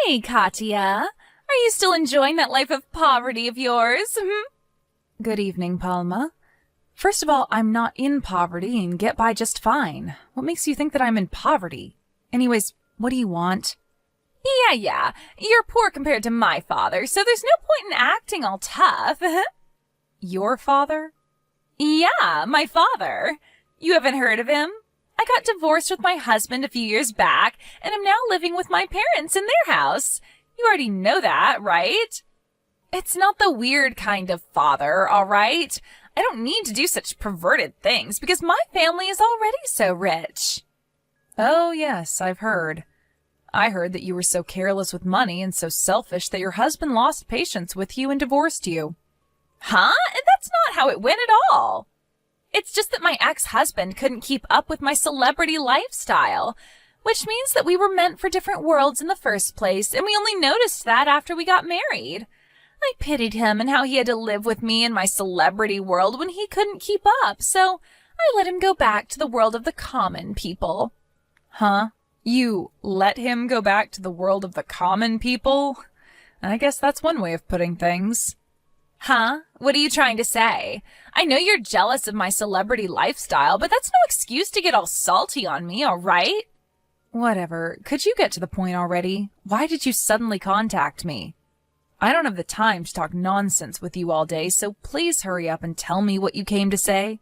Hey, Katya. Are you still enjoying that life of poverty of yours? Good evening, Palma. First of all, I'm not in poverty and get by just fine. What makes you think that I'm in poverty? Anyways, what do you want? Yeah. You're poor compared to my father, so there's no point in acting all tough. Your father? Yeah, my father. You haven't heard of him? I got divorced with my husband a few years back, and I'm now living with my parents in their house. You already know that, right? It's not the weird kind of father, all right? I don't need to do such perverted things because my family is already so rich. Oh, yes, I've heard. I heard that you were so careless with money and so selfish that your husband lost patience with you and divorced you. Huh? That's not how it went at all. It's just that my ex-husband couldn't keep up with my celebrity lifestyle, which means that we were meant for different worlds in the first place, and we only noticed that after we got married. I pitied him and how he had to live with me in my celebrity world when he couldn't keep up, so I let him go back to the world of the common people. Huh? You let him go back to the world of the common people? I guess that's one way of putting things. Huh? What are you trying to say? I know you're jealous of my celebrity lifestyle, but that's no excuse to get all salty on me, all right? Whatever. Could you get to the point already? Why did you suddenly contact me? I don't have the time to talk nonsense with you all day, so please hurry up and tell me what you came to say.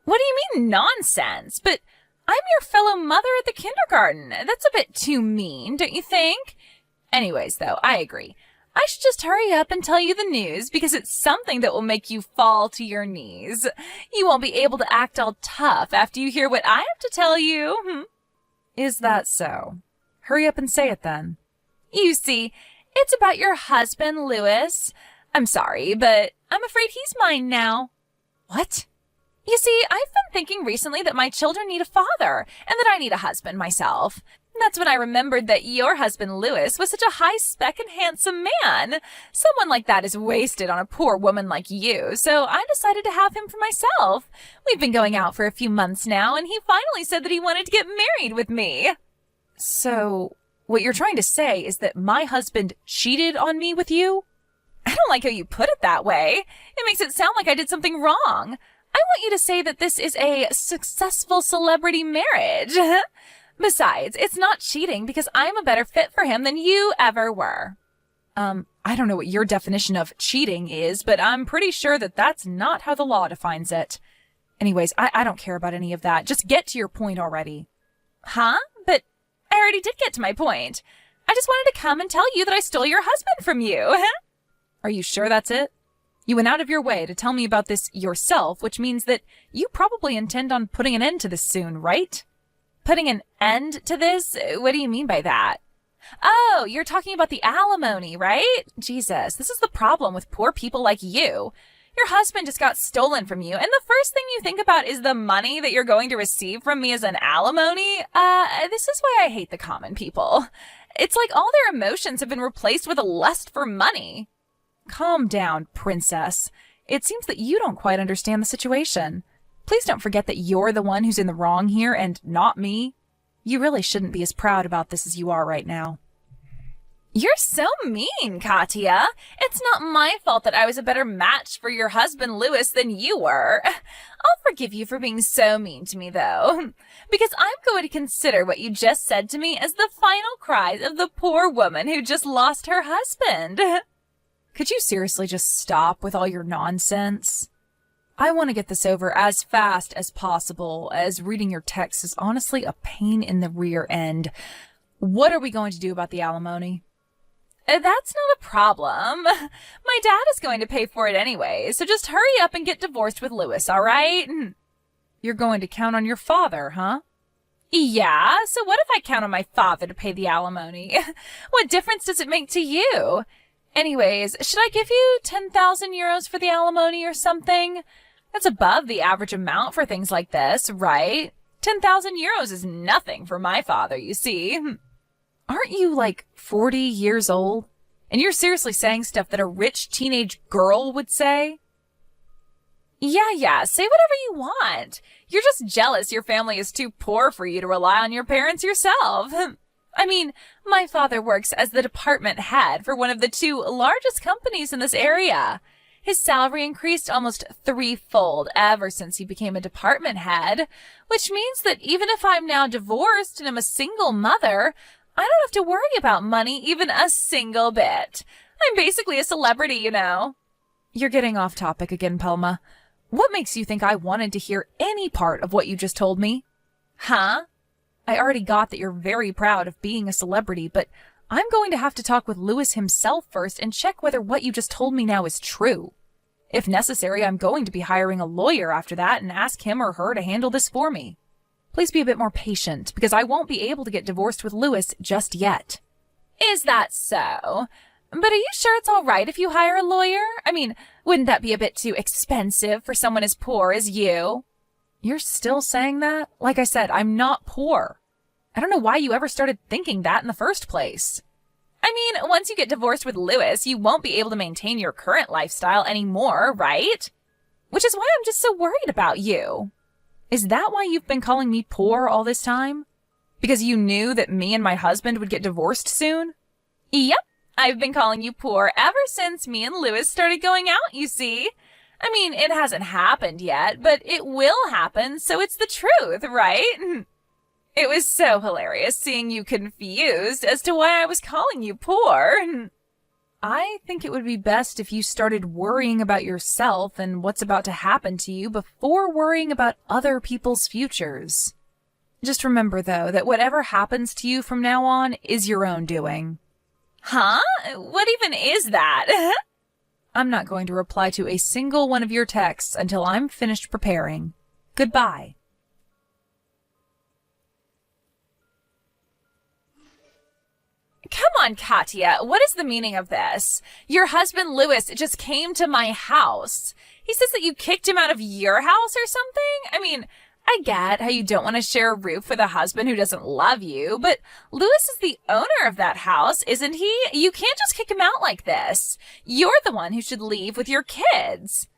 What do you mean nonsense? But I'm your fellow mother at the kindergarten. That's a bit too mean, don't you think? Anyways, though, I agree. I should just hurry up and tell you the news because it's something that will make you fall to your knees. You won't be able to act all tough after you hear what I have to tell you. Is that so? Hurry up and say it then. You see, it's about your husband, Louis. I'm sorry, but I'm afraid he's mine now. What? You see, I've been thinking recently that my children need a father and that I need a husband myself. That's when I remembered that your husband, Louis, was such a high-spec and handsome man. Someone like that is wasted on a poor woman like you, so I decided to have him for myself. We've been going out for a few months now, and he finally said that he wanted to get married with me. So, what you're trying to say is that my husband cheated on me with you? I don't like how you put it that way. It makes it sound like I did something wrong. I want you to say that this is a successful celebrity marriage. Besides, it's not cheating because I'm a better fit for him than you ever were. I don't know what your definition of cheating is, but I'm pretty sure that that's not how the law defines it. Anyways, I don't care about any of that. Just get to your point already. Huh? But I already did get to my point. I just wanted to come and tell you that I stole your husband from you. Are you sure that's it? You went out of your way to tell me about this yourself, which means that you probably intend on putting an end to this soon, right? Putting an end to this? What do you mean by that? Oh, you're talking about the alimony, right? Jesus, this is the problem with poor people like you. Your husband just got stolen from you, and the first thing you think about is the money that you're going to receive from me as an alimony? This is why I hate the common people. It's like all their emotions have been replaced with a lust for money. Calm down, princess. It seems that you don't quite understand the situation. Please don't forget that you're the one who's in the wrong here and not me. You really shouldn't be as proud about this as you are right now. You're so mean, Katya. It's not my fault that I was a better match for your husband, Louis, than you were. I'll forgive you for being so mean to me, though, because I'm going to consider what you just said to me as the final cries of the poor woman who just lost her husband. Could you seriously just stop with all your nonsense? I want to get this over as fast as possible, as reading your text is honestly a pain in the rear end. What are we going to do about the alimony? That's not a problem. My dad is going to pay for it anyway, so just hurry up and get divorced with Louis, all right? You're going to count on your father, huh? Yeah, so what if I count on my father to pay the alimony? What difference does it make to you? Anyways, should I give you 10,000 euros for the alimony or something? That's above the average amount for things like this, right? 10,000 euros is nothing for my father, you see. Aren't you like 40 years old? And you're seriously saying stuff that a rich teenage girl would say? Yeah, say whatever you want. You're just jealous your family is too poor for you to rely on your parents yourself. I mean, my father works as the department head for one of the two largest companies in this area. His salary increased almost threefold ever since he became a department head, which means that even if I'm now divorced and I'm a single mother, I don't have to worry about money even a single bit. I'm basically a celebrity, you know. You're getting off topic again, Pelma. What makes you think I wanted to hear any part of what you just told me? Huh? I already got that you're very proud of being a celebrity, but I'm going to have to talk with Lewis himself first and check whether what you just told me now is true. If necessary, I'm going to be hiring a lawyer after that and ask him or her to handle this for me. Please be a bit more patient, because I won't be able to get divorced with Lewis just yet. Is that so? But are you sure it's all right if you hire a lawyer? I mean, wouldn't that be a bit too expensive for someone as poor as you? You're still saying that? Like I said, I'm not poor. I don't know why you ever started thinking that in the first place. I mean, once you get divorced with Lewis, you won't be able to maintain your current lifestyle anymore, right? Which is why I'm just so worried about you. Is that why you've been calling me poor all this time? Because you knew that me and my husband would get divorced soon? Yep, I've been calling you poor ever since me and Lewis started going out, you see. I mean, it hasn't happened yet, but it will happen, so it's the truth, right? It was so hilarious seeing you confused as to why I was calling you poor. I think it would be best if you started worrying about yourself and what's about to happen to you before worrying about other people's futures. Just remember, though, that whatever happens to you from now on is your own doing. Huh? What even is that? I'm not going to reply to a single one of your texts until I'm finished preparing. Goodbye. Come on, Katya, what is the meaning of this? Your husband Lewis just came to my house. He says that you kicked him out of your house or something? I mean, I get how you don't want to share a roof with a husband who doesn't love you, but Lewis is the owner of that house, isn't he? You can't just kick him out like this. You're the one who should leave with your kids.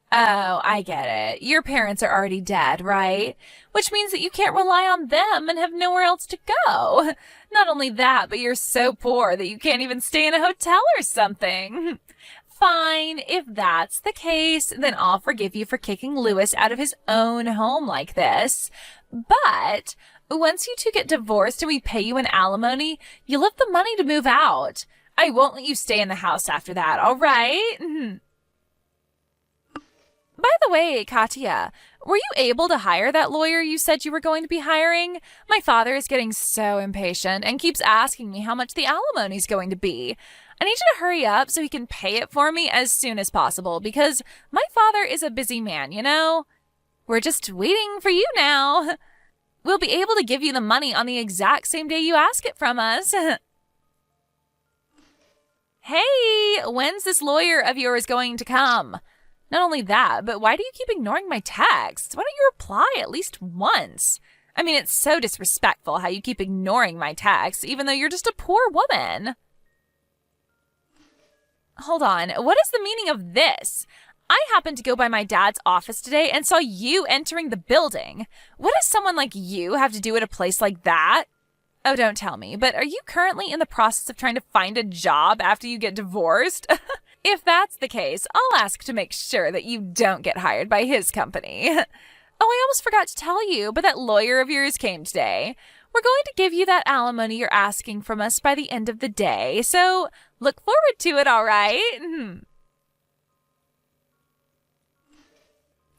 Oh, I get it. Your parents are already dead, right? Which means that you can't rely on them and have nowhere else to go. Not only that, but you're so poor that you can't even stay in a hotel or something. Fine, if that's the case, then I'll forgive you for kicking Lewis out of his own home like this. But once you two get divorced and we pay you an alimony, you'll have the money to move out. I won't let you stay in the house after that, all right? By the way, Katya, were you able to hire that lawyer you said you were going to be hiring? My father is getting so impatient and keeps asking me how much the alimony is going to be. I need you to hurry up so he can pay it for me as soon as possible because my father is a busy man, you know? We're just waiting for you now. We'll be able to give you the money on the exact same day you ask it from us. Hey, when's this lawyer of yours going to come? Not only that, but why do you keep ignoring my texts? Why don't you reply at least once? I mean, it's so disrespectful how you keep ignoring my texts, even though you're just a poor woman. Hold on, what is the meaning of this? I happened to go by my dad's office today and saw you entering the building. What does someone like you have to do at a place like that? Oh, don't tell me, but are you currently in the process of trying to find a job after you get divorced? If that's the case, I'll ask to make sure that you don't get hired by his company. Oh, I almost forgot to tell you, but that lawyer of yours came today. We're going to give you that alimony you're asking from us by the end of the day, so look forward to it, all right?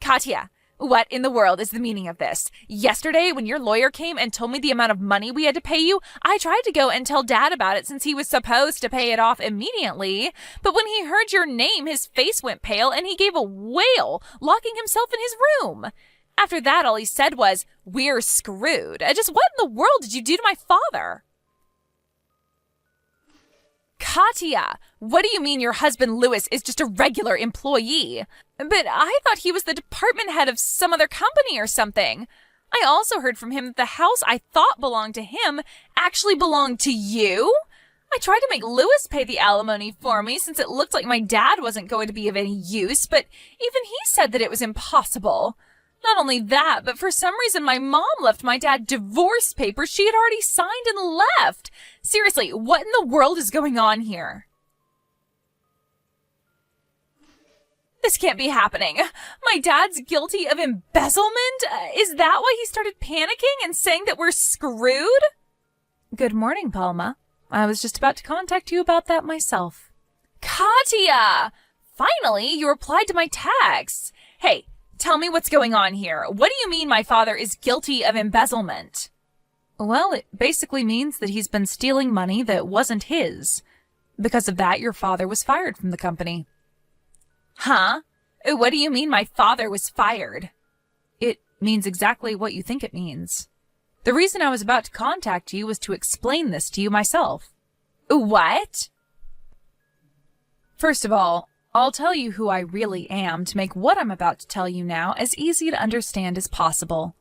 Katya, what in the world is the meaning of this? Yesterday, when your lawyer came and told me the amount of money we had to pay you, I tried to go and tell Dad about it since he was supposed to pay it off immediately. But when he heard your name, his face went pale and he gave a wail, locking himself in his room. After that, all he said was, "We're screwed." Just what in the world did you do to my father? Katya, what do you mean your husband Lewis is just a regular employee? But I thought he was the department head of some other company or something. I also heard from him that the house I thought belonged to him actually belonged to you. I tried to make Lewis pay the alimony for me since it looked like my dad wasn't going to be of any use, but even he said that it was impossible. Not only that, but for some reason my mom left my dad divorce papers she had already signed and left. Seriously, what in the world is going on here? This can't be happening. My dad's guilty of embezzlement? Is that why he started panicking and saying that we're screwed? Good morning, Palma. I was just about to contact you about that myself. Katya! Finally, you replied to my text. Hey, tell me what's going on here. What do you mean my father is guilty of embezzlement? Well, it basically means that he's been stealing money that wasn't his. Because of that, your father was fired from the company. Huh? What do you mean my father was fired? It means exactly what you think it means. The reason I was about to contact you was to explain this to you myself. What? First of all, I'll tell you who I really am to make what I'm about to tell you now as easy to understand as possible.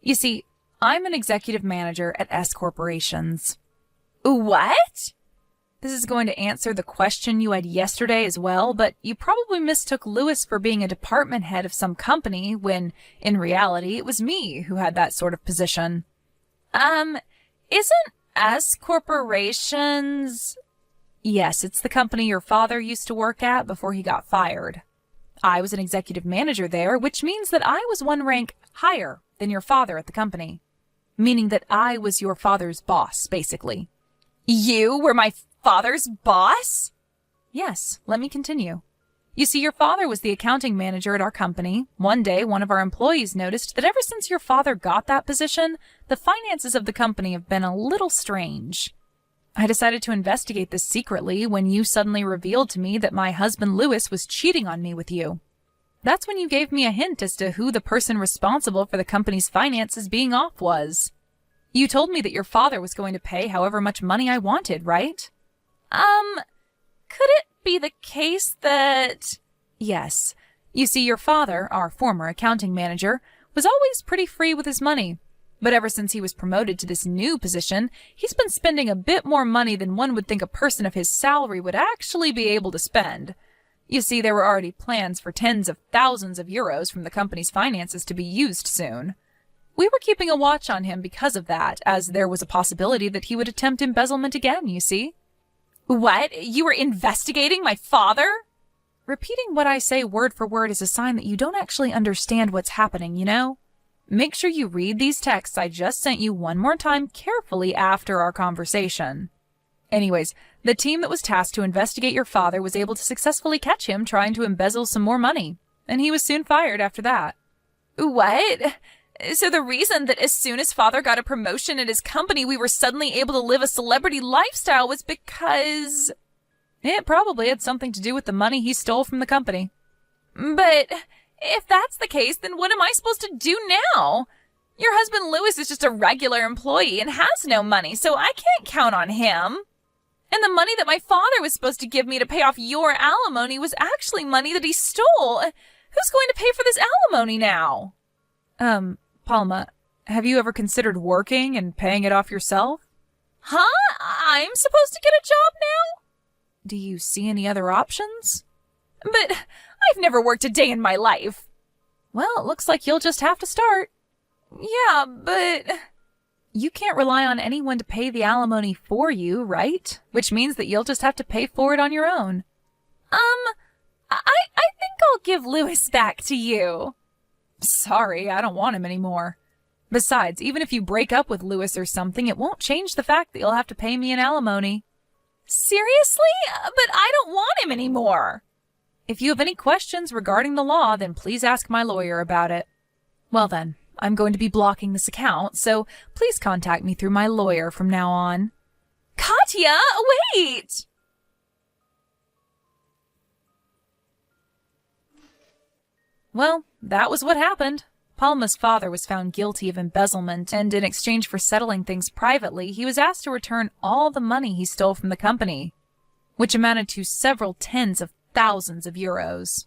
You see, I'm an executive manager at S Corporations. What? This is going to answer the question you had yesterday as well, but you probably mistook Lewis for being a department head of some company when, in reality, it was me who had that sort of position. Isn't S Corporations... Yes, it's the company your father used to work at before he got fired. I was an executive manager there, which means that I was one rank higher than your father at the company. Meaning that I was your father's boss, basically. You were my father's boss? Yes, let me continue. You see, your father was the accounting manager at our company. One day, one of our employees noticed that ever since your father got that position, the finances of the company have been a little strange. I decided to investigate this secretly when you suddenly revealed to me that my husband Lewis was cheating on me with you. That's when you gave me a hint as to who the person responsible for the company's finances being off was. You told me that your father was going to pay however much money I wanted, right? Could it be the case that... Yes. You see, your father, our former accounting manager, was always pretty free with his money. But ever since he was promoted to this new position, he's been spending a bit more money than one would think a person of his salary would actually be able to spend. You see, there were already plans for tens of thousands of euros from the company's finances to be used soon. We were keeping a watch on him because of that, as there was a possibility that he would attempt embezzlement again, you see. What? You were investigating my father? Repeating what I say word for word is a sign that you don't actually understand what's happening, you know? Make sure you read these texts I just sent you one more time carefully after our conversation. Anyways, the team that was tasked to investigate your father was able to successfully catch him trying to embezzle some more money, and he was soon fired after that. What? So the reason that as soon as father got a promotion at his company, we were suddenly able to live a celebrity lifestyle was because... It probably had something to do with the money he stole from the company. But if that's the case, then what am I supposed to do now? Your husband Lewis is just a regular employee and has no money, so I can't count on him. And the money that my father was supposed to give me to pay off your alimony was actually money that he stole. Who's going to pay for this alimony now? Palma, have you ever considered working and paying it off yourself? Huh? I'm supposed to get a job now? Do you see any other options? But I've never worked a day in my life. Well, it looks like you'll just have to start. Yeah, but... You can't rely on anyone to pay the alimony for you, right? Which means that you'll just have to pay for it on your own. I think I'll give Lewis back to you. Sorry, I don't want him anymore. Besides, even if you break up with Lewis or something, it won't change the fact that you'll have to pay me an alimony. Seriously? But I don't want him anymore. If you have any questions regarding the law, then please ask my lawyer about it. Well then, I'm going to be blocking this account, so please contact me through my lawyer from now on. Katya, wait! Well, that was what happened. Palma's father was found guilty of embezzlement, and in exchange for settling things privately, he was asked to return all the money he stole from the company, which amounted to several tens of thousands of euros.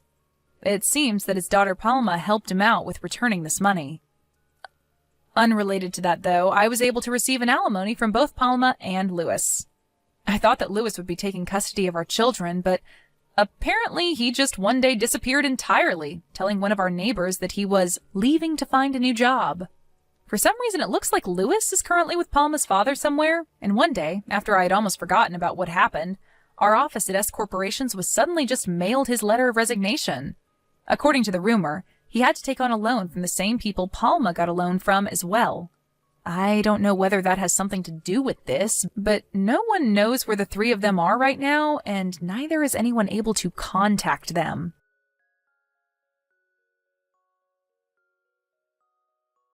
It seems that his daughter Palma helped him out with returning this money. Unrelated to that, though, I was able to receive an alimony from both Palma and Lewis. I thought that Lewis would be taking custody of our children, but Apparently, he just one day disappeared entirely, telling one of our neighbors that he was leaving to find a new job. For some reason, it looks like Lewis is currently with Palma's father somewhere, and one day, after I had almost forgotten about what happened, our office at S Corporations was suddenly just mailed his letter of resignation. According to the rumor, he had to take on a loan from the same people Palma got a loan from as well. I don't know whether that has something to do with this, but no one knows where the three of them are right now, and neither is anyone able to contact them.